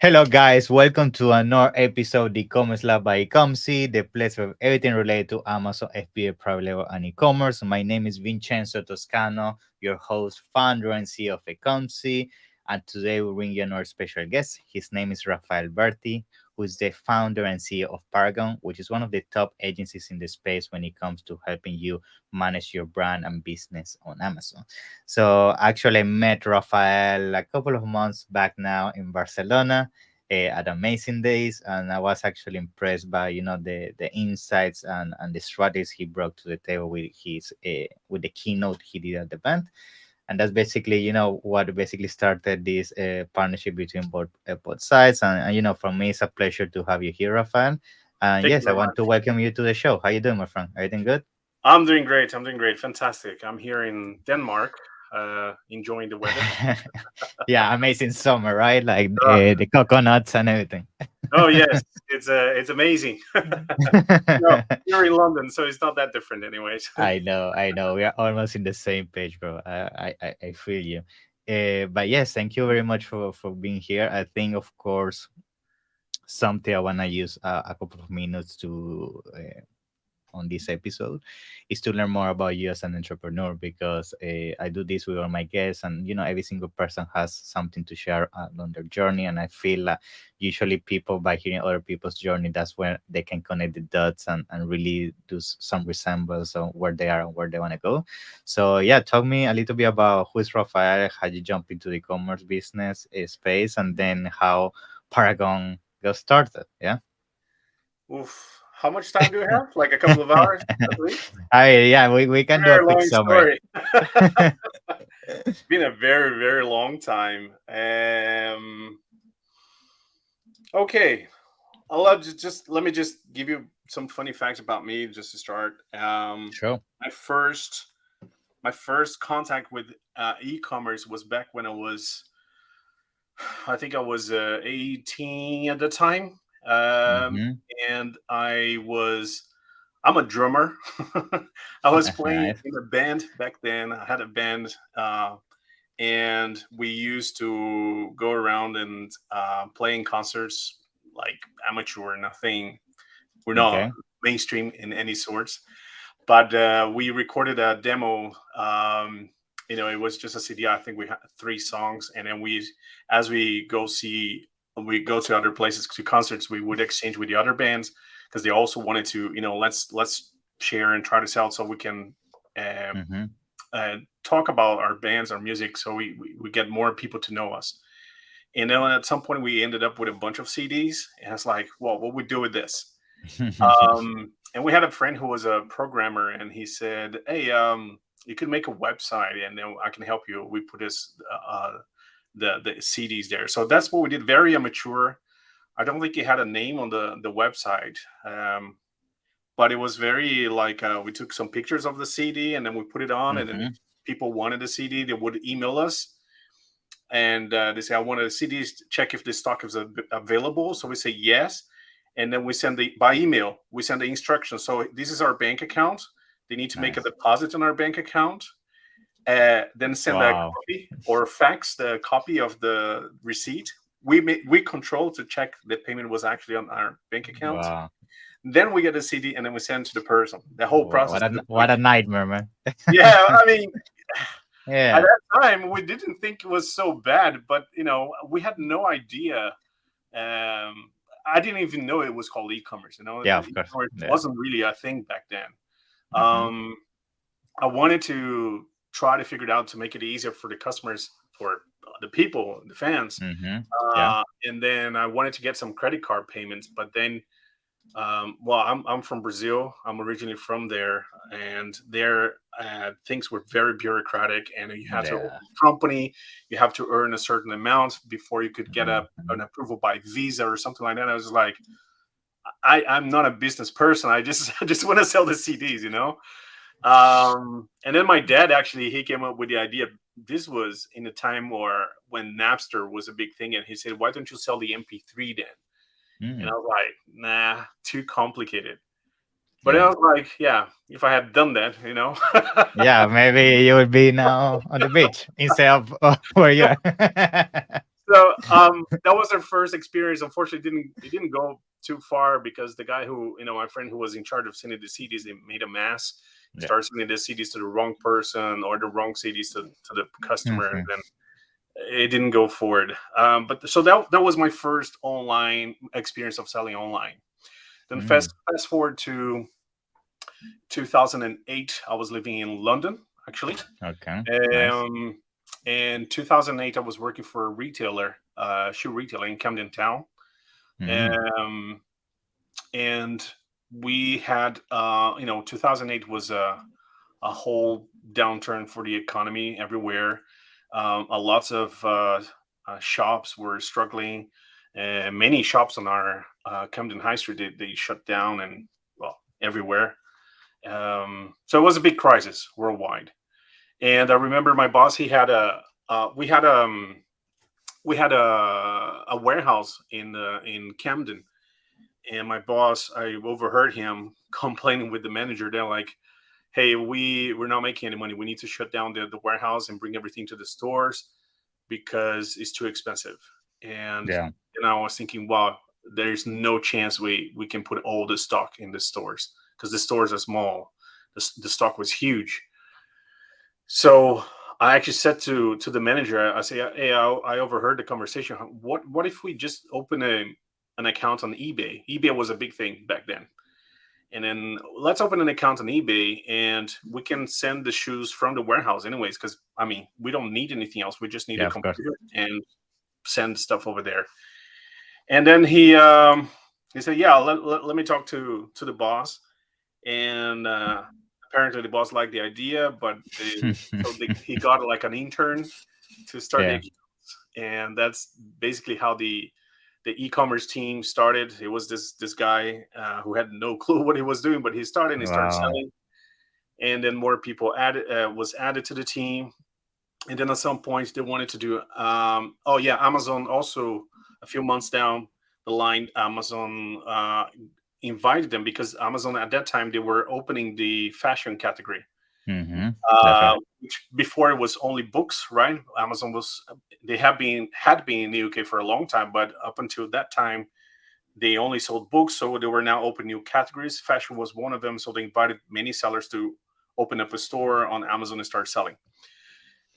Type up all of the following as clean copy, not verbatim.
Hello, guys. Welcome to another episode of the e-commerce lab by Ecomcy, the place for everything related to Amazon, FBA, private label, and e-commerce. My name is Vincenzo Toscano, your host, founder, and CEO of Ecomcy. And today we bring you another special guest. His name is Rafael Berti, who is the founder and CEO of Paragon, which is one of the top agencies in the space when it comes to helping you manage your brand and business on Amazon. So actually, I met Rafael a couple of months back now in Barcelona at Amazing Days, and I was actually impressed by the insights and the strategies he brought to the table with his with the keynote he did at the event. And that's basically what basically started this partnership between both sides. And for me, it's a pleasure to have you here, Rafael. And Thank you yes, I very want to much. welcome you to the show. How you doing, my friend? Everything good? I'm doing great. I'm doing great. Fantastic. I'm here in Denmark, enjoying the weather. Yeah, amazing summer, right? Like Uh, the coconuts and everything. oh yes, it's amazing. No, you're in London, so it's not that different, anyways. I know. We are almost in the same page, bro. I feel you. But yes, thank you very much for being here. I think, of course, something I wanna use a couple of minutes to on this episode is to learn more about you as an entrepreneur because I do this with all my guests, and every single person has something to share on their journey. And I feel usually people, by hearing other people's journey, that's where they can connect the dots and really do some resemblance on where they are and where they want to go. So yeah, talk me a little bit about who is Rafael, how you jump into the commerce business space, and then how Paragon got started. Yeah. Oof. How much time do we have? Like a couple of hours, at least. Yeah, we can do a Very quick long summary. story. It's been a very, very long time. Okay, I'll just let me just give you some funny facts about me just to start. Sure. My first my first contact with e-commerce was back when I think I was 18 at the time. um, Mm-hmm. and I'm a drummer. I was playing Nice. in a band back then. I had a band, and we used to go around and playing concerts, like amateur, nothing. We're not Okay. mainstream in any sorts, but we recorded a demo. It was just a CD. I think we had three songs, and then as we go to other places to concerts, we would exchange with the other bands because they also wanted to, let's share and try to sell so we can uh, Mm-hmm. talk about our bands, our music, so we get more people to know us. And then at some point, we ended up with a bunch of CDs, and it's like, well, what we do with this? And we had a friend who was a programmer, and he said, "Hey, you could make a website, and then I can help you. We put the CDs there." So that's what we did. Very immature. I don't think he had a name on the website, but it was very like we took some pictures of the CD, and then we put it on, and then if Mm-hmm. people wanted the CD, they would email us, and they say, "I want a CD. Check if this stock is available." So we say yes, and then we send the by email. We send the instructions. So this is our bank account. They need to make a Nice. deposit on our bank account. Then send a Wow. copy or fax the copy of the receipt. We control to check the payment was actually on our bank account. Wow. Then we get the CD, and then we send to the person. The whole process took What like, a nightmare, man. yeah. I mean, at Yeah. that time we didn't think it was so bad, but we had no idea. I didn't even know it was called e-commerce. Yeah, of course. E-commerce Yeah. wasn't really a thing back then. Mm-hmm. Um, I wanted to try to figure it out to make it easier for the customers, for the people, the fans. Mm-hmm. Yeah. And then I wanted to get some credit card payments, but then, well, I'm from Brazil. I'm originally from there, and there things were very bureaucratic, and you had to open Yeah. a company. You have to earn a certain amount before you could get Mm-hmm. an approval by Visa or something like that. I was like, I'm not a business person. I just I just want to sell the CDs. And then my dad actually he came up with the idea. This was in the time or when Napster was a big thing, and he said, "Why don't you sell the MP3 then?" And Mm. I was like, "Nah, too complicated." But I Yeah. was like, "Yeah, if I had done that." Yeah. Maybe you would be now on the beach instead of where you are. So that was our first experience. Unfortunately, it didn't go too far because the guy who, my friend who was in charge of sending the CDs, they made a mess. Yeah. Started sending the CDs to the wrong person or the wrong CDs to the customer, and Mhm. then it didn't go forward. But so that was my first online experience of selling online. Then Mm. fast forward to 2008. I was living in London actually. Okay. Nice. Um, in 2008, I was working for a retailer, shoe retailer in Camden Town. Mm. Um, and we had, 2008 was a whole downturn for the economy everywhere. A lots of shops were struggling. Many shops on our Camden High Street, they shut down and, well, everywhere. So it was a big crisis worldwide. And I remember my boss, he had we had a warehouse in Camden, and my boss, I overheard him complaining with the manager. They're like, "Hey, we're not making any money. We need to shut down the warehouse and bring everything to the stores because it's too expensive." And Yeah. I was thinking, wow, there's no chance we can put all the stock in the stores because the stores are small. The stock was huge. So I actually said to the manager, I say, "Hey, I overheard the conversation. What if we just open an account on eBay? eBay was a big thing back then, and then let's open an account on eBay, and we can send the shoes from the warehouse anyways. Because I mean, we don't need anything else. We just need Yeah. a Of course. computer and send stuff over there." And then he said, "Yeah, let me talk to the boss." And apparently the boss liked the idea, but he got like an intern to start the Yeah. accounts, and that's basically how the e-commerce team started. It was this guy who had no clue what he was doing, but he started and he started Wow. selling, and then more people added was added to the team, and then at some point they wanted to do oh yeah, Amazon also a few months down the line, Amazon invited them because Amazon at that time they were opening the fashion category, Mm-hmm. That's right. which before it was only books, right? Amazon was they had been in the UK for a long time, but up until that time they only sold books, so they were now open new categories. Fashion was one of them, so they invited many sellers to open up a store on Amazon and start selling.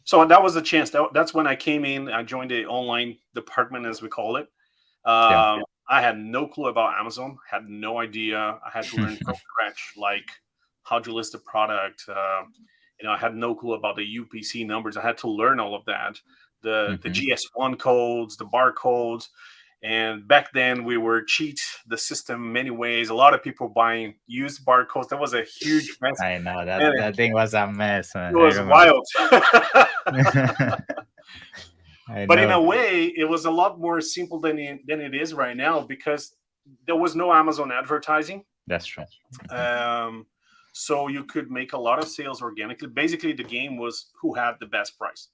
So that was the chance. That's when I came in. I joined the online department, as we call it. Yeah. I had no clue about Amazon. Had no idea. I had to learn from scratch, like how to list a product. I had no clue about the UPC numbers. I had to learn all of that. The Mm-hmm. GS1 codes, the barcodes, and back then we were cheat the system many ways. A lot of people buying used barcodes. That was a huge mess, I know and that thing was a mess, it man. I was remember. wild. I But in know. a way, it was a lot more simple than it is right now because there was no Amazon advertising. That's true. Hmm. Um, so you could make a lot of sales organically. Basically, the game was who had the best price.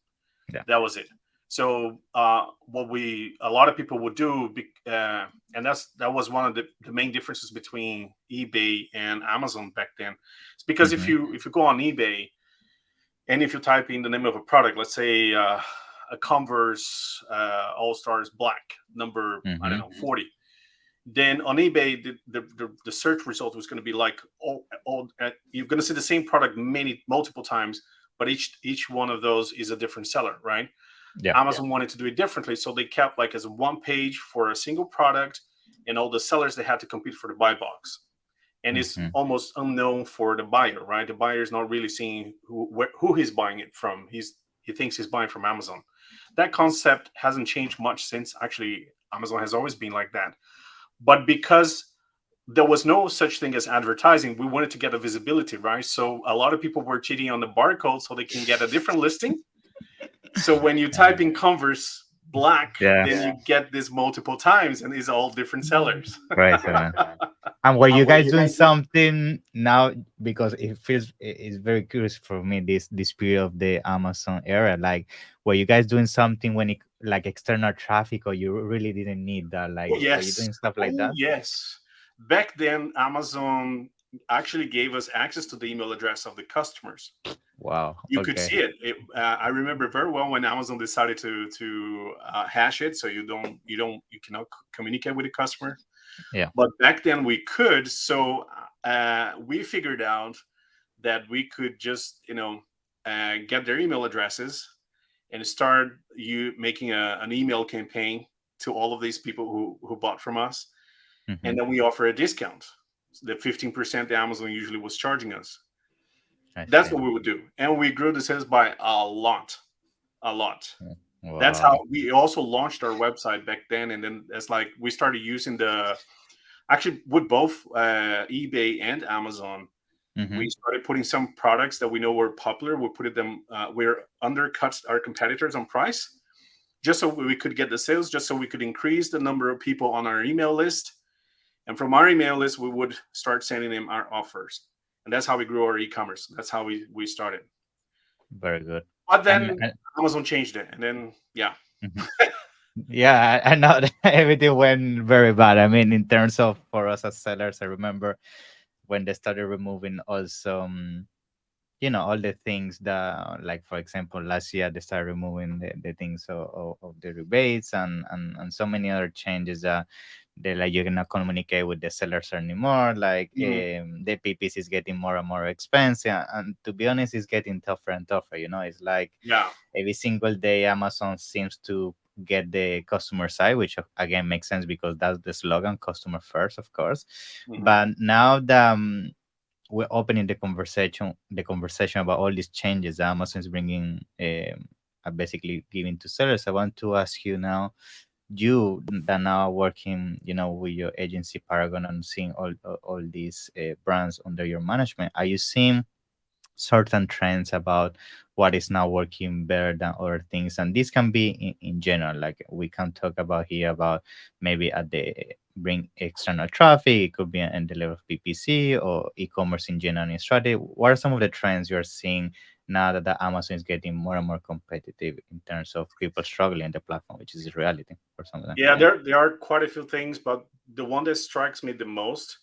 Yeah. That was it. So what we a lot of people would do, and that was one of the main differences between eBay and Amazon back then. It's because if Hmm. you go on eBay and if you type in the name of a product, let's say a Converse All Stars Black number, I don't Hmm. know, 40, then on eBay the search result was going to be like you're going to see the same product multiple times, but each one of those is a different seller, right? Yeah. Amazon wanted to do it differently, so they kept like as one page for a single product, and all the sellers they had to compete for the buy box, and it's Hmm. almost unknown for the buyer, right? The buyer is not really seeing who he's buying it from. He thinks he's buying from Amazon. That concept hasn't changed much since. Actually, Amazon has always been like that, but because there was no such thing as advertising, we wanted to get a visibility, right? So a lot of people were cheating on the barcode so they can get a different listing. So when you type in Converse Black, Yeah. then you get this multiple times, and these are all different sellers. Crazy, man. And were you guys doing something now? Because it's very curious for me this period of the Amazon era. Like, were you guys doing something when it like external traffic, or you really didn't need that? Like, Oh were you yes, doing stuff like oh that? yes. Back then, Amazon actually gave us access to the email address of the customers. Wow. You could Okay. see it. I remember very well when Amazon decided to hash it, so you cannot communicate with the customer. Yeah. But back then we could. So we figured out that we could just get their email addresses and start you making an email campaign to all of these people who bought from us, Hmm. and then we offer a discount, the 15% that Amazon usually was charging us. I That's see. what we would do, and we grew the sales by a lot, a lot. Mm. That's how Wow. we also launched our website back then, and then it's like we started using the actually with both eBay and Amazon. We Hmm. started putting some products that we know were popular. We put them, we're undercut our competitors on price, just so we could get the sales, just so we could increase the number of people on our email list. And from our email list, we would start sending them our offers. And that's how we grew our e-commerce. That's how we started. Very good. But then And Amazon changed it. And then, yeah. mhm. Yeah, I know that everything went very bad. I mean, in terms of for us as sellers, I remember when they started removing also, all the things that, like, for example, last year they started removing the things of the rebates and so many other changes that they like you cannot communicate with the sellers anymore. Like Mhm. the PPC is getting more and more expensive, and to be honest, it's getting tougher and tougher. It's like Yeah. every single day Amazon seems to get the customer side, which again makes sense because that's the slogan, customer first, of course. Mhm. But now that we're opening the conversation about all these changes that Amazon is bringing, basically giving to sellers, I want to ask you now, you that now working, with your agency Paragon and seeing all these brands under your management, are you seeing certain trends about what is now working better than other things? And this can be in general, like we can talk about here about maybe at the bring external traffic, it could be in the level of PPC or e-commerce in general in strategy. What are some of the trends you're seeing now that the Amazon is getting more and more competitive in terms of people struggling in the platform, which is a reality for some of them? Yeah, Yeah. there are quite a few things, but the one that strikes me the most,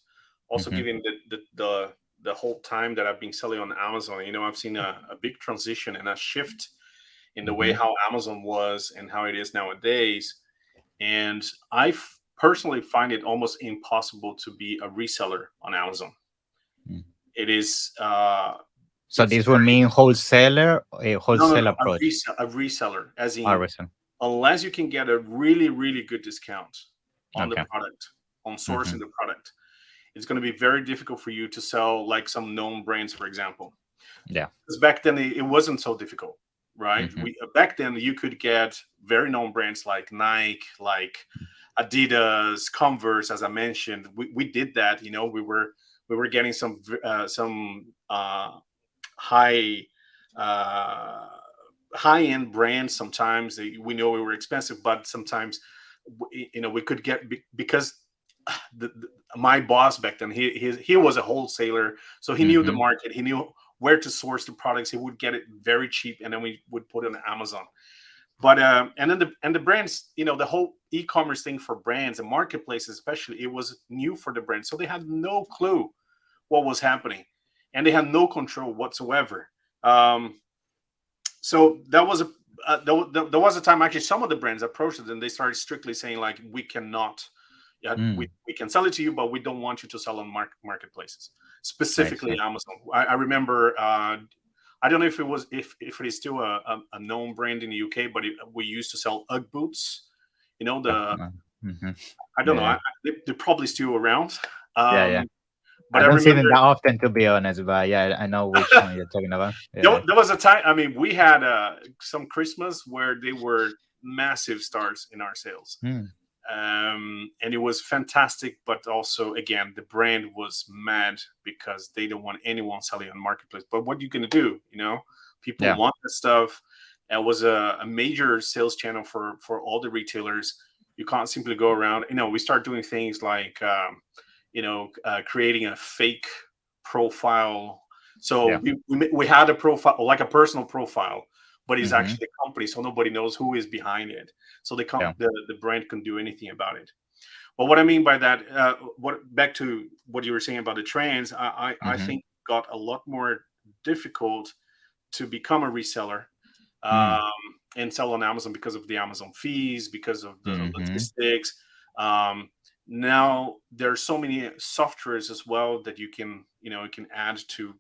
also Hmm. given the whole time that I've been selling on Amazon, I've seen a big transition and a shift in the way Hmm. how Amazon was and how it is nowadays. And personally find it almost impossible to be a reseller on Amazon. It is So it's this would mean wholesaler, a wholesale no, approach. a reseller, as in Artisan. unless you can get a really really good discount on the Okay. product, on Hmm. sourcing the product, it's going to be very difficult for you to sell like some known brands, for example. Yeah. Because back then it wasn't so difficult, right? Hmm. We back then you could get very known brands like Nike, like Adidas, Converse, as I mentioned. We did that. We were getting some high uh, high end brands. Sometimes we know we were expensive, but sometimes we could get because my boss back then he was a wholesaler, so he knew the Hmm. market. He knew where to source the products. He would get it very cheap, and then we would put it on Amazon. But and then the brands, the whole e-commerce thing for brands and marketplaces, especially, it was new for the brands, so they had no clue what was happening, and they had no control whatsoever. Um, so that was there was a time actually some of the brands approached it and they started strictly saying like we cannot, yeah, Mm, we can sell it to you, but we don't want you to sell on marketplaces, I specifically see. Amazon. I remember I don't know if it was if it is still a known brand in the UK, but we used to sell UGG boots. Yeah. The Hmm. I don't Yeah, know. yeah. They're probably still around. Yeah, yeah. Um, but I I don't see them remember that often, to be honest, but yeah, I know which one you're talking about. Yeah. there was a time. I mean, we had some Christmas where they were massive stars in our sales, Mm, and it was fantastic. But also, again, the brand was mad because they don't want anyone selling on marketplace. But what you gonna do? People yeah. want the stuff. It was a major sales channel for all the retailers. You can't simply go around. We start doing things like creating a fake profile. So Yeah. we had a profile, like a personal profile, but it's Hmm. actually a company, so nobody knows who is behind it. So they Yeah. can't, the brand can do anything about it. But what I mean by that, what back to what you were saying about the trends, I Hmm. think got a lot more difficult to become a reseller, Mm. um, and sell on Amazon because of the Amazon fees, because of the Mm-hmm. logistics. Um, Now there are so many softwares as well that you can add to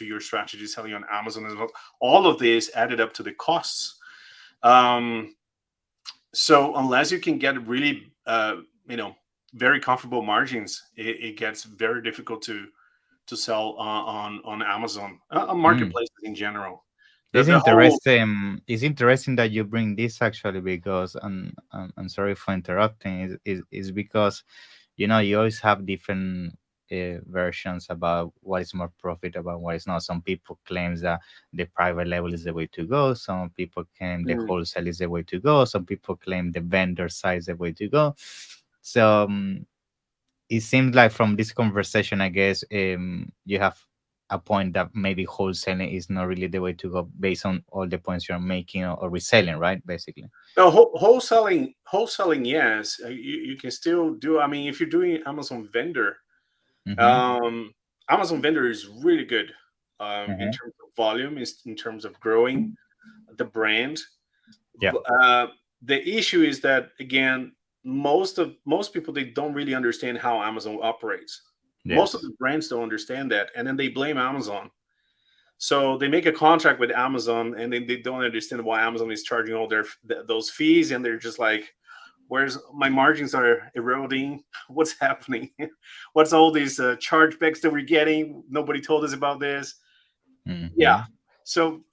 your strategy selling on Amazon as well. All of this added up to the costs. Um, so unless you can get really you know very comfortable margins, it gets very difficult to sell on Amazon, on Mm. marketplaces in general. It's The whole interesting. It's interesting that you bring this actually because, and I'm sorry for interrupting. Is because you always have different versions about what is more profitable, what is not. Some people claims that the private label is the way to go. Some people claim the Mm. wholesale is the way to go. Some people claim the vendor side is the way to go. So it seems like from this conversation, I guess you have a point that maybe wholesaling is not really the way to go based on all the points you're making, or reselling, right? Basically. No, wholesaling, yes, you can still do. I mean, if you're doing Amazon vendor, Mm-hmm. um, Amazon vendor is really good in Mm-hmm. terms of volume, is in terms of growing the brand. Yeah. The issue is that again, most people, they don't really understand how Amazon operates. Most of Yes. the brands don't understand that, and then they blame Amazon. So they make a contract with Amazon, and then they don't understand why Amazon is charging all those fees, and they're just like, "Where's my margins are eroding? What's happening? What's all these chargebacks that we're getting? Nobody told us about this." Yeah. Mm-hmm. So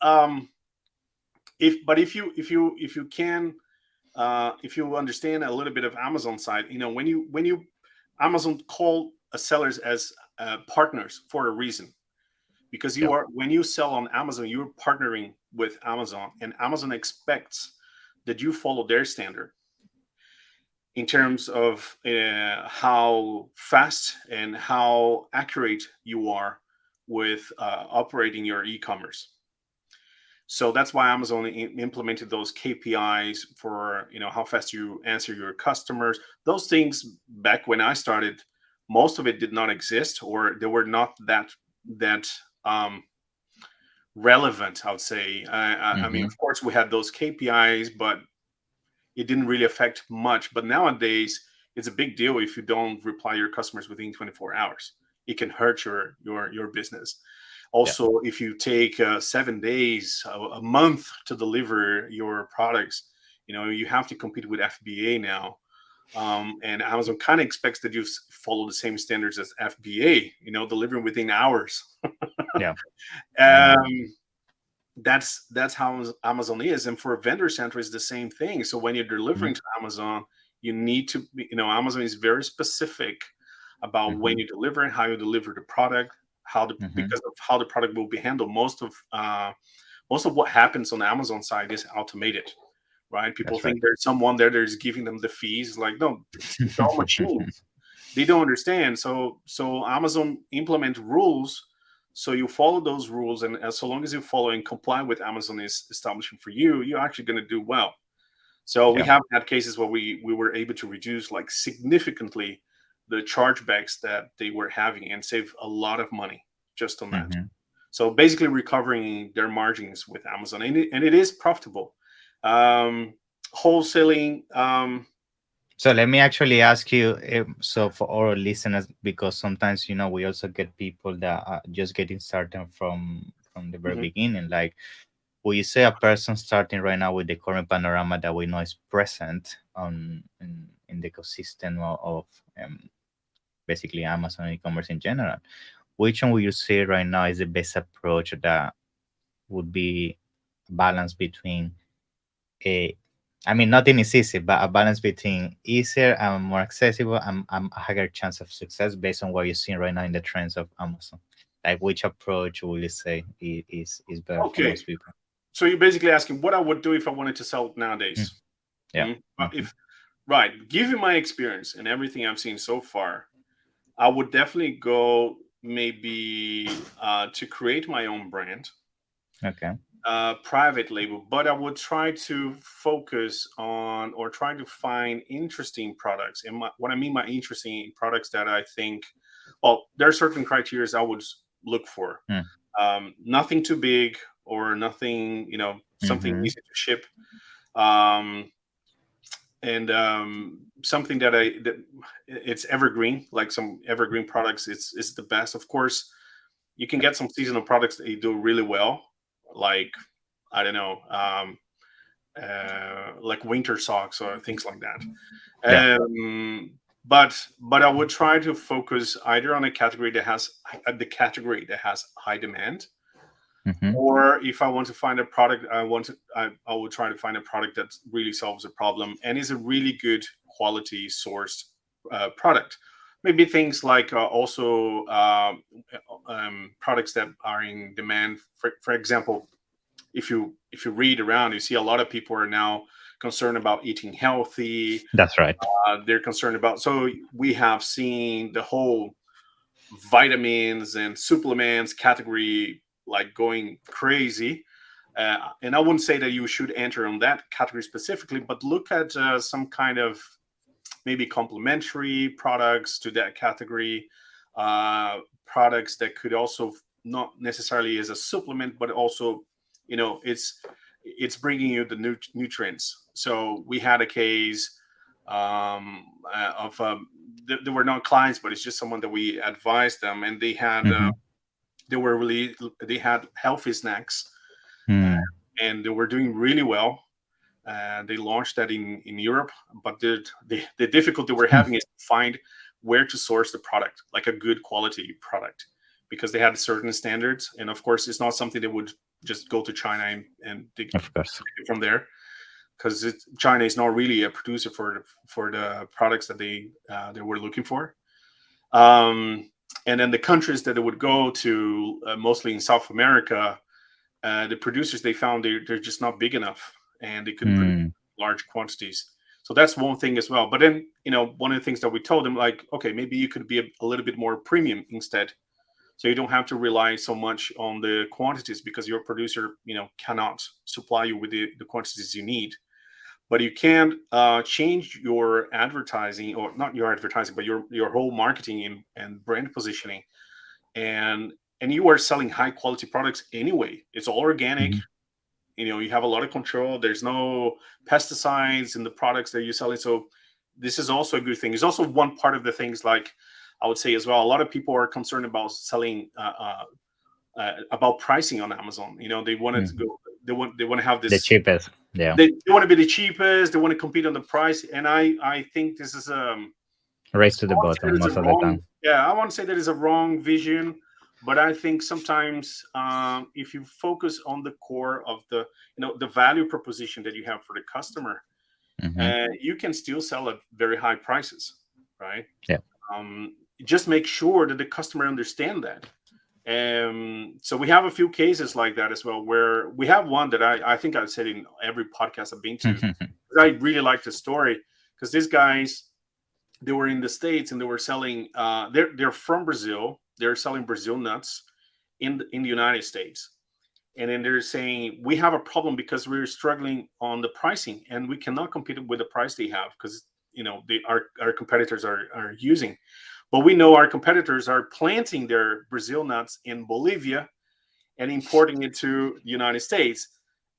if you can if you understand a little bit of Amazon side, when you Amazon call sellers as partners for a reason, because Yeah. when you sell on Amazon, you're partnering with Amazon, and Amazon expects that you follow their standard in terms of how fast and how accurate you are with operating your e-commerce. So that's why Amazon implemented those KPIs for how fast you answer your customers. Those things back when I started, most of it did not exist, or they were not that um, relevant. I would say. I mean, Mm-hmm. of course, we had those KPIs, but it didn't really affect much. But nowadays, it's a big deal if you don't reply your customers within 24 hours. It can hurt your business. Yeah. Also, if you take 7 days, a month to deliver your products, you have to compete with FBA now. And Amazon kind of expects that you follow the same standards as FBA, delivering within hours. Yeah. I know. Um, that's how Amazon is, and for vendor center is the same thing. So when you're delivering to Amazon, you need to Amazon is very specific about when Mm-hmm. you deliver and how you deliver the product, Mm-hmm. because of how the product will be handled. Most of what happens on the Amazon side is automated, right? People That's right. think there's someone there that is giving them the fees. Like, no, it's all machines. They don't understand. So Amazon implement rules, so you follow those rules, and as so long as you follow and comply with Amazon is establishing for you, you're actually going to do well. So we Yeah. have had cases where we were able to reduce like significantly the chargebacks that they were having and save a lot of money just on that. Mm-hmm. So basically recovering their margins with Amazon, and it is profitable. um Wholesaling. So let me actually ask you, so for our listeners, because sometimes we also get people that are just getting started from the very Mhm. beginning. Like, will you say a person starting right now with the current panorama that we know is present in the ecosystem of basically Amazon e-commerce in general? Which one would you say right now is the best approach that would be balance between a I mean, nothing is easy, but a balance between easier and more accessible and a higher chance of success based on what you're seeing right now in the trends of Amazon. Like, which approach will you say is better for Okay, most people? so you're basically asking what I would do if I wanted to sell Mm, nowadays. yeah. Hmm. If Right, given my experience and everything I've seen so far, I would definitely go maybe to create my own brand, Okay. private label, but I would try to focus on or try to find interesting products. And what I mean by interesting products, that I think, well, there are certain criteria I would look for. Mm, Nothing too big or nothing, something Mm-hmm. easy to ship. Um, and something that it's evergreen, like some evergreen products. It's the best. Of course, you can get some seasonal products that you do really well, like I don't know, like winter socks or things like that. Yeah. But I would try to focus either on a category that has the category that has high demand, Mm-hmm. or if I want to find a product, I would try to find a product that really solves a problem and is a really good quality sourced product. Maybe things like also products that are in demand. For example, if you read around, you see a lot of people are now concerned about eating healthy. That's right. They're concerned about. So we have seen the whole vitamins and supplements category like going crazy. And I wouldn't say that you should enter on that category specifically, but look at some kind of maybe complementary products to that category, products that could also not necessarily as a supplement, but also, it's bringing you the nutrients. So we had a case of they were not clients, but it's just someone that we advised them, and Mm-hmm. they had healthy snacks, uh, Mm. and they were doing really well. They launched that in Europe, but the difficulty we're having is to find where to source the product, like a good quality product, because they had certain standards, and of course, it's not something that would just go to China and take Of course. it from there, because China is not really a producer for the products that they were looking for. Um, and then the countries that it would go to, mostly in South America, the producers they found they're just not big enough, and they couldn't produce Mm. large quantities. So that's one thing as well. But then, one of the things that we told them, like, okay, maybe you could be a little bit more premium instead. So you don't have to rely so much on the quantities, because your producer, cannot supply you with the quantities you need. But you can change your advertising, or not your advertising, but your whole marketing and brand positioning, and you are selling high quality products anyway. It's all organic. Mhm. You have a lot of control. There's no pesticides in the products that you're selling. So this is also a good thing. It's also one part of the things, like I would say as well, a lot of people are concerned about selling about pricing on Amazon. They want to Mm. go, they want to have The this, cheapest. Yeah. they want to be the cheapest, they want to compete on the price. And I think this is Race to I the want to say bottom that is a most of the wrong. time. Yeah, I want to say that is a wrong vision. But I think sometimes, if you focus on the core of the value proposition that you have for the customer, Hmm. you can still sell at very high prices, right? Yeah. Just make sure that the customer understand that. So we have a few cases like that as well, where we have one that I think I've said in every podcast I've been to. I really like the story, because these guys, they were in the States, and they were selling, they're from Brazil, they're selling Brazil nuts in the United States. And then they're saying, we have a problem because we're struggling on the pricing, and we cannot compete with the price they have, because our competitors are using. But we know our competitors are planting their Brazil nuts in Bolivia and importing it to the United States.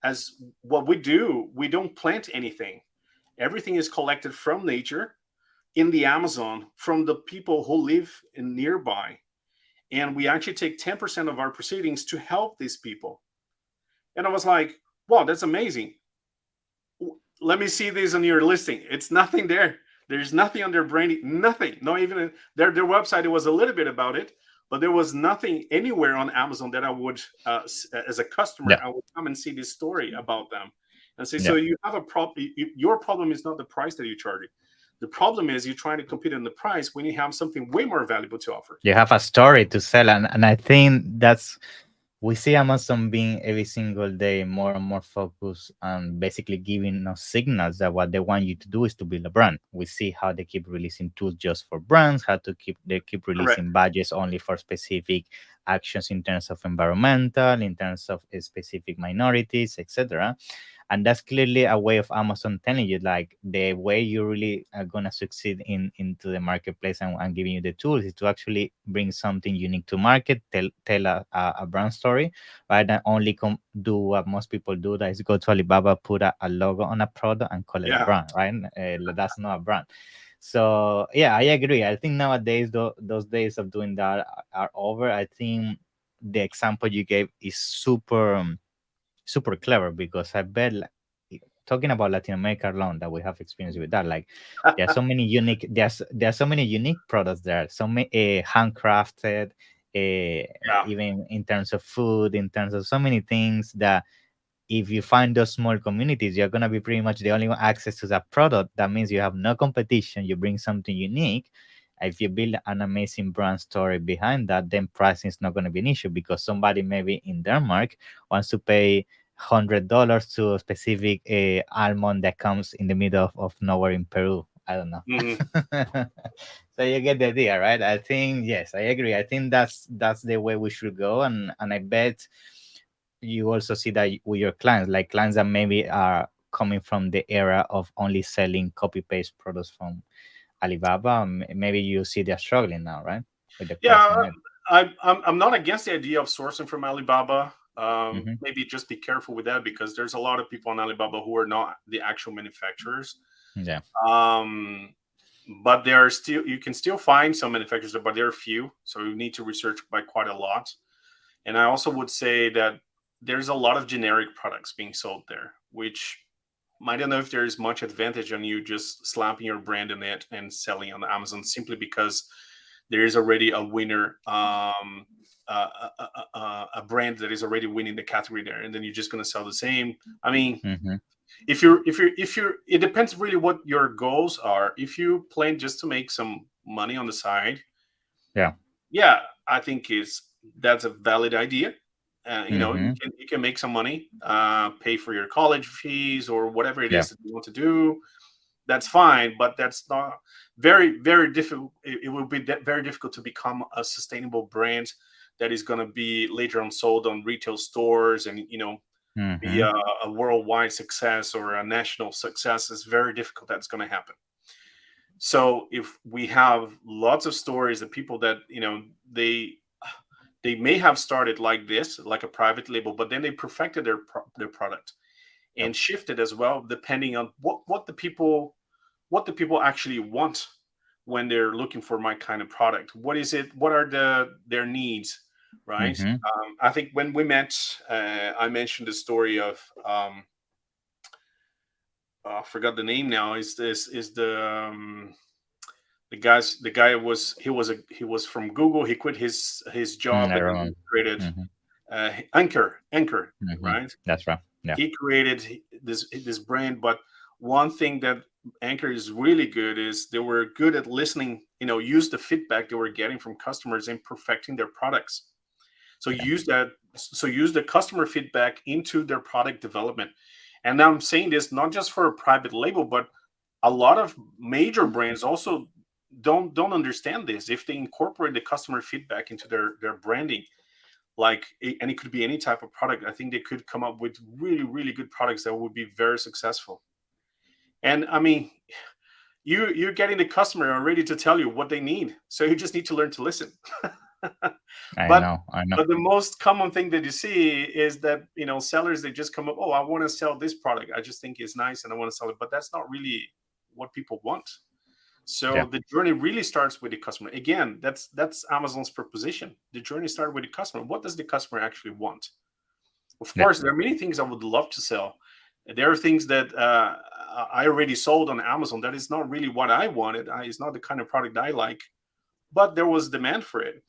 As what we do, we don't plant anything. Everything is collected from nature in the Amazon, from the people who live in nearby. And we actually take 10% of our proceedings to help these people. And I was like, wow, that's amazing. Let me see this on your listing. It's nothing there. There's nothing on their branding, nothing. Not even their website. It was a little bit about it, but there was nothing anywhere on Amazon that I would, as a customer, Yeah. I would come and see this story about them and say, so Yeah. you have a problem. Your problem is not the price that you charge. The problem is you're trying to compete on the price when you have something way more valuable to offer. You have a story to sell, and I think that's we see Amazon being every single day more and more focused on basically giving us signals that what they want you to do is to build a brand. We see how they keep releasing tools just for brands, how to keep they keep Correct. releasing badges only for specific actions in terms of environmental, in terms of specific minorities, etc. And that's clearly a way of Amazon telling you, like, the way you really are gonna succeed into the marketplace, and giving you the tools is to actually bring something unique to market, tell a brand story, rather than only do what most people do, that is go to Alibaba, put a logo on a product and call it a Yeah. brand, right? That's not a brand. So yeah, I agree. I think nowadays those days of doing that are over. I think the example you gave is super clever, because I bet, like, talking about Latin America alone, that we have experience with that. Like, there are so many unique products there, so many handcrafted, Yeah. even in terms of food, in terms of so many things, that if you find those small communities, you're gonna be pretty much the only one access to that product. That means you have no competition. You bring something unique. If you build an amazing brand story behind that, then pricing is not going to be an issue, because somebody maybe in Denmark wants to pay $100 to a specific almond that comes in the middle of nowhere in Peru. I don't know. Hmm. So you get the idea, right? I think, yes, I agree. I think that's the way we should go, and I bet you also see that with your clients, like clients that maybe are coming from the era of only selling copy paste products from Alibaba. Maybe you see they're struggling now, right, with the Yeah. pricing and I'm not against the idea of sourcing from Alibaba. mm-hmm. Maybe just be careful with that, because there's a lot of people on Alibaba who are not the actual manufacturers. Yeah. Um, but there are still, you can still find some manufacturers, but there are few. So you need to research by quite a lot. And I also would say that there's a lot of generic products being sold there, which I don't know if there is much advantage on you just slapping your brand in it and selling on Amazon, simply because there is already a winner, a brand that is already winning the category there, and then you're just going to sell the same. I mean, Mm-hmm. if you're, it depends really what your goals are. If you plan just to make some money on the side, Yeah. yeah, I think is that's a valid idea. Mm-hmm. You can make some money, pay for your college fees or whatever it Yeah. is that you want to do. That's fine, but that's not very difficult. It will be very difficult to become a sustainable brand that is going to be later on sold on retail stores, and be Mm-hmm. a worldwide success or a national success. It's very difficult. That's going to happen. So if we have lots of stories of people that they may have started like this, like a private label, but then they perfected their product Yep. and shifted as well, depending on what the people actually want when they're looking for my kind of product. What is it? What are their needs, right? Mm-hmm. I think when we met, I mentioned the story of I forgot the name now. Is this is the guy was he was from Google. He quit his job I and then he remember. created Mm-hmm. Anchor, Mm-hmm. right? That's right. Yeah. He created this brand, but one thing that Anchor is really good is they were good at listening, use the feedback they were getting from customers in perfecting their products. So Yeah. use the customer feedback into their product development. And now I'm saying this not just for a private label, but a lot of major brands also don't understand this. If they incorporate the customer feedback into their branding, and it could be any type of product, I think they could come up with really really good products that would be very successful. And I mean, you're getting the customer already to tell you what they need, so you just need to learn to listen. I but know. I know. but the most common thing that you see is that sellers, they just come up, oh, I want to sell this product, I just think it's nice and I want to sell it, but that's not really what people want. So Yeah. the journey really starts with the customer. Again, that's Amazon's proposition. The journey started with the customer. What does the customer actually want? Of Yeah. course, there are many things I would love to sell. There are things that I already sold on Amazon that is not really what I wanted. It's not the kind of product I like, but there was demand for it.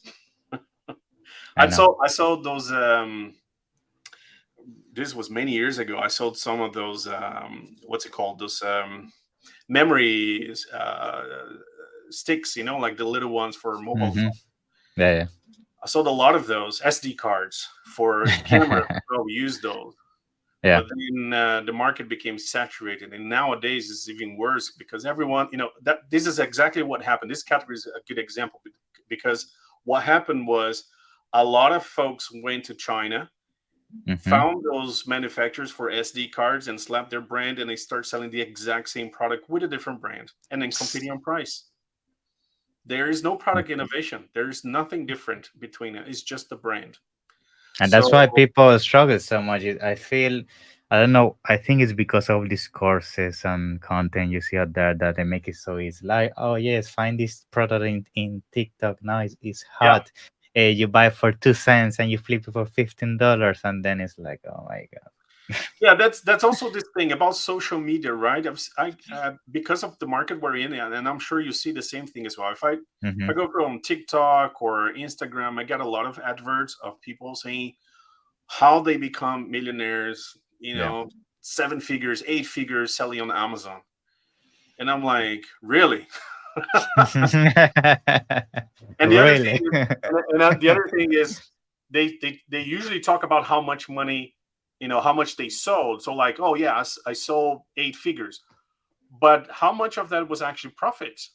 I know. I sold those. This was many years ago. I sold some of those. What's it called? Those memory sticks. Like the little ones for mobile Mm-hmm. phone. Yeah. I sold a lot of those SD cards for cameras. Oh, we use those. Yeah. But then the market became saturated, and nowadays it's even worse because everyone, that this is exactly what happened. This category is a good example because what happened was a lot of folks went to China. Mm-hmm. found those manufacturers for SD cards and slapped their brand, and they start selling the exact same product with a different brand and then competing on price. There is no product innovation. There is nothing different between it. It's just the brand. And that's So why people struggle so much. I feel, I don't know, I think it's because of these courses and content you see out there that they make it so easy. Like, oh yes, find this product in TikTok now, it's yeah, hot. You buy it for 2 cents and you flip it for $15, and then it's like, oh my god. yeah. That's also this thing about social media, right? Because of the market we're in, and I'm sure you see the same thing as well. If I Hmm. go from TikTok or Instagram, I get a lot of adverts of people saying how they become millionaires. Yeah. 7 figures, 8 figures selling on Amazon, and I'm like, really? And the other thing Really? is, the other thing is, they usually talk about how much money, how much they sold. So like, oh yeah, I sold 8 figures, but how much of that was actually profits?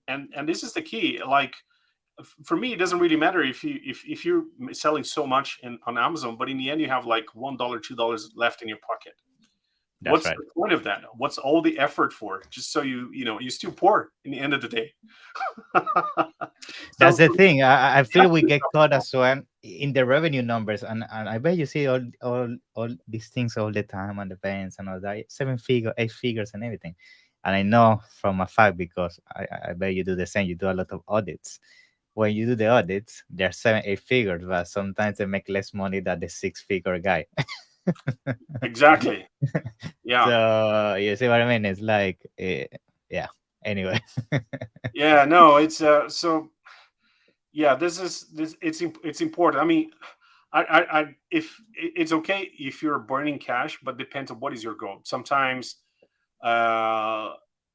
And this is the key. Like for me, it doesn't really matter if you're selling so much on Amazon, but in the end you have like $1, $2 left in your pocket. That's What's right. the point of that? What's all the effort for? Just so you're still poor in the end of the day. That's So the for me, thing. I you have feel we to be get caught profitable. as well in the revenue numbers, and I bet you see all these things all the time on the bands and all that, 7 figure, 8 figures, and everything. And I know from a fact because I bet you do the same. You do a lot of audits. When you do the audits, they're 7, 8 figures, but sometimes they make less money than the 6 figure guy. Exactly. Yeah. So you see what I mean? It's like, yeah. Anyway. Yeah. No, it's so yeah, it's important. I mean, if it's okay if you're burning cash, but depends on what is your goal. Sometimes uh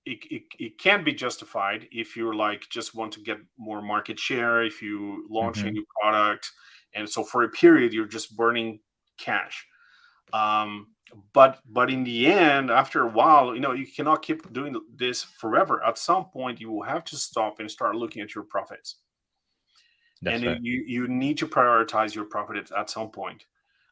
it can be justified if you're like just want to get more market share, if you launch a Hmm. new product, and so for a period you're just burning cash. um but in the end, after a while, you cannot keep doing this forever. At some point you will have to stop and start looking at your profits, and That's right. you need to prioritize your profit at some point.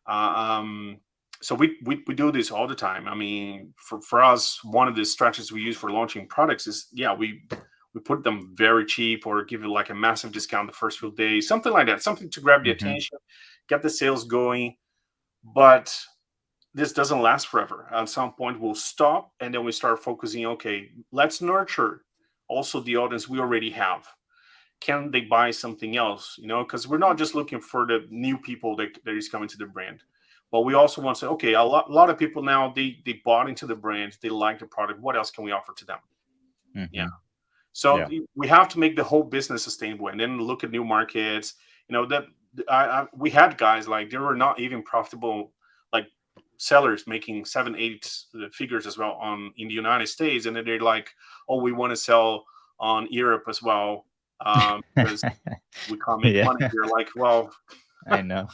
uh, um so we do this all the time. I mean, for us, one of the strategies we use for launching products is, yeah, we put them very cheap or give you like a massive discount the first few days, something like that, something to grab the Hmm. attention, get the sales going. But this doesn't last forever. At some point we'll stop, and then we start focusing, okay, let's nurture also the audience we already have. Can they buy something else? Because we're not just looking for the new people that is coming to the brand, but we also want to say, okay, a lot of people now, they bought into the brand, they like the product, what else can we offer to them? Yeah. Hmm. So Yeah. we have to make the whole business sustainable, and then look at new markets. That we had guys like they were not even profitable, like sellers making 7, 8 figures as well on in the United States, and then they're like, oh, we want to sell on Europe as well, because we can't make Yeah. money here. Like, well, I know.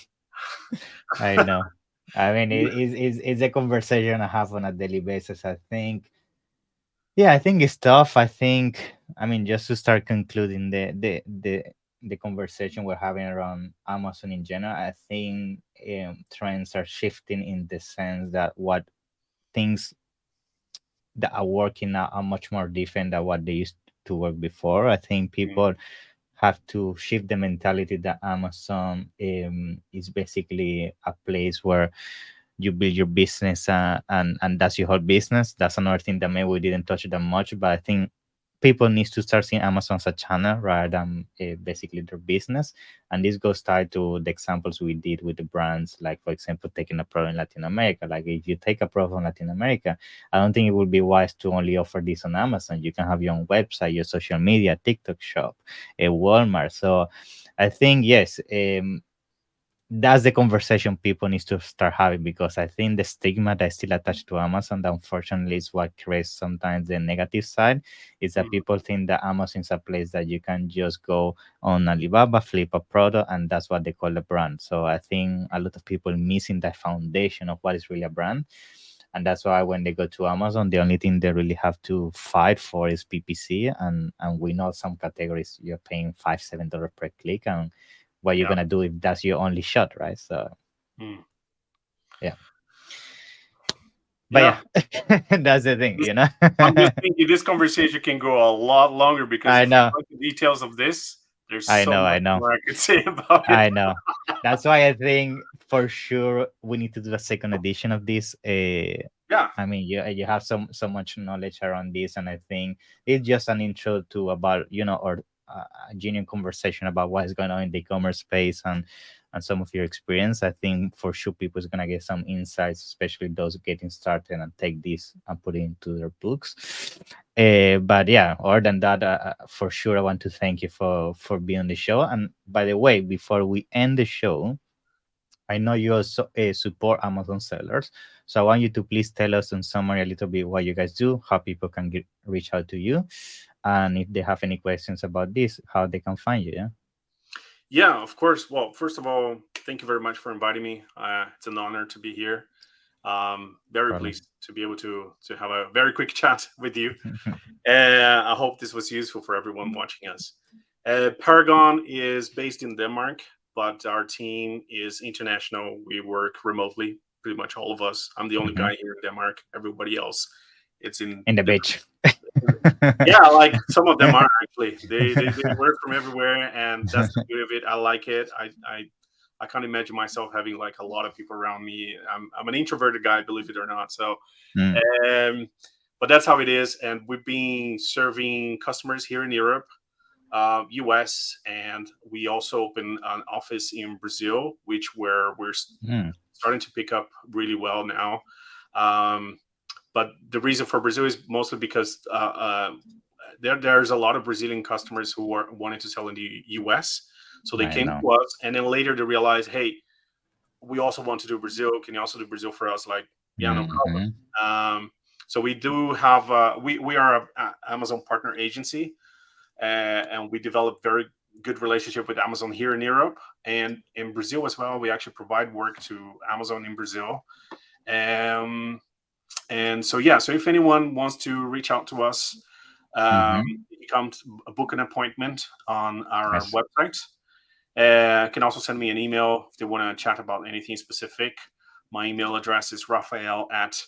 I know. I mean, it's a conversation I have on a daily basis. I think, yeah, I think it's tough. I think, I mean, just to start concluding the conversation we're having around Amazon in general, I think trends are shifting in the sense that what things that are working now are much more different than what they used to work before. I think mm, people have to shift the mentality that Amazon is basically a place where you build your business, and that's your whole business. That's another thing that maybe we didn't touch that much, but I think people need to start seeing Amazon as a channel rather than basically their business. And this goes tied to the examples we did with the brands, like for example, taking a product in Latin America. Like if you take a product from Latin America, I don't think it would be wise to only offer this on Amazon. You can have your own website, your social media, TikTok shop, a Walmart. So I think yes, that's the conversation people need to start having, because I think the stigma that's still attached to Amazon, that unfortunately is what creates sometimes the negative side, is that mm, people think that Amazon is a place that you can just go on Alibaba, flip a product, and that's what they call a brand. So I think a lot of people missing that foundation of what is really a brand. And that's why when they go to Amazon, the only thing they really have to fight for is PPC. And we know some categories you're paying $5, $7 per click, and what you're yeah. gonna do if that's your only shot, right? So Mm. Yeah. But Yeah, yeah, that's the thing, this, you know. I'm just thinking this conversation can go a lot longer because I if we know, go into details of this, there's I so know, I much know, more I could say about it. I know. That's why I think for sure we need to do a second edition of this. Yeah, I mean, you have so much knowledge around this, and I think it's just an intro to about or a genuine conversation about what is going on in the e-commerce space and some of your experience. I think for sure people is gonna get some insights, especially those getting started and take this and put it into their books. But yeah, other than that, for sure I want to thank you for being on the show. And by the way, before we end the show, I know you also support Amazon sellers, so I want you to please tell us in summary a little bit what you guys do, how people can reach out to you, and if they have any questions about this, how they can find you. Yeah, yeah, of course. Well, first of all, thank you very much for inviting me. It's an honor to be here. Very problem. pleased to be able to have a very quick chat with you. I hope this was useful for everyone watching us. Paragon is based in Denmark, but our team is international. We work remotely, pretty much all of us. I'm the only Mhm. guy here in Denmark. Everybody else, it's in In the different. beach. Yeah, like some of them are actually. They work from everywhere, and that's the beauty of it. I like it. I can't imagine myself having like a lot of people around me. I'm an introverted guy, believe it or not. So Mm, um, but that's how it is. And we've been serving customers here in Europe, US, and we also opened an office in Brazil, which where we're mm, starting to pick up really well now. Um, but the reason for Brazil is mostly because there's a lot of Brazilian customers who are wanting to sell in the US. So they I came know. to us, and then later they realized, hey, we also want to do Brazil. Can you also do Brazil for us? Like, yeah, no problem. Hmm. So we do have we are a Amazon partner agency, and we develop very good relationship with Amazon here in Europe and in Brazil as well. We actually provide work to Amazon in Brazil. Um, and so yeah, so if anyone wants to reach out to us, Hmm. you come to book an appointment on our Yes. website. Can also send me an email if they want to chat about anything specific. My email address is Rafael at Yes.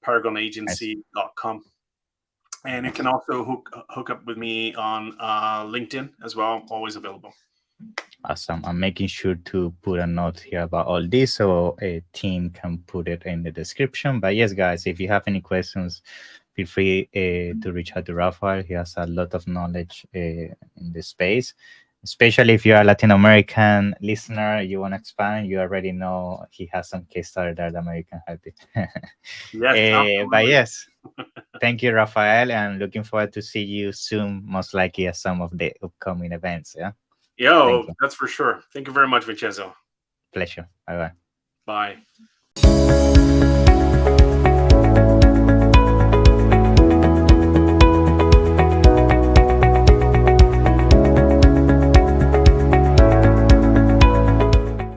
paragonagency.com. And you can also hook up with me on LinkedIn as well. Always available. Awesome. I'm making sure to put a note here about all this so a team can put it in the description. But yes, guys, if you have any questions, feel free to reach out to Rafael. He has a lot of knowledge in this space, especially if you're a Latin American listener, you want to expand, you already know he has some case study that American help you. Yes, But absolutely. yes, thank you, Rafael, and looking forward to see you soon, most likely at some of the upcoming events. Yeah, thank Yo, you. that's for sure. Thank you very much, Vincenzo. Pleasure. Bye bye. Bye.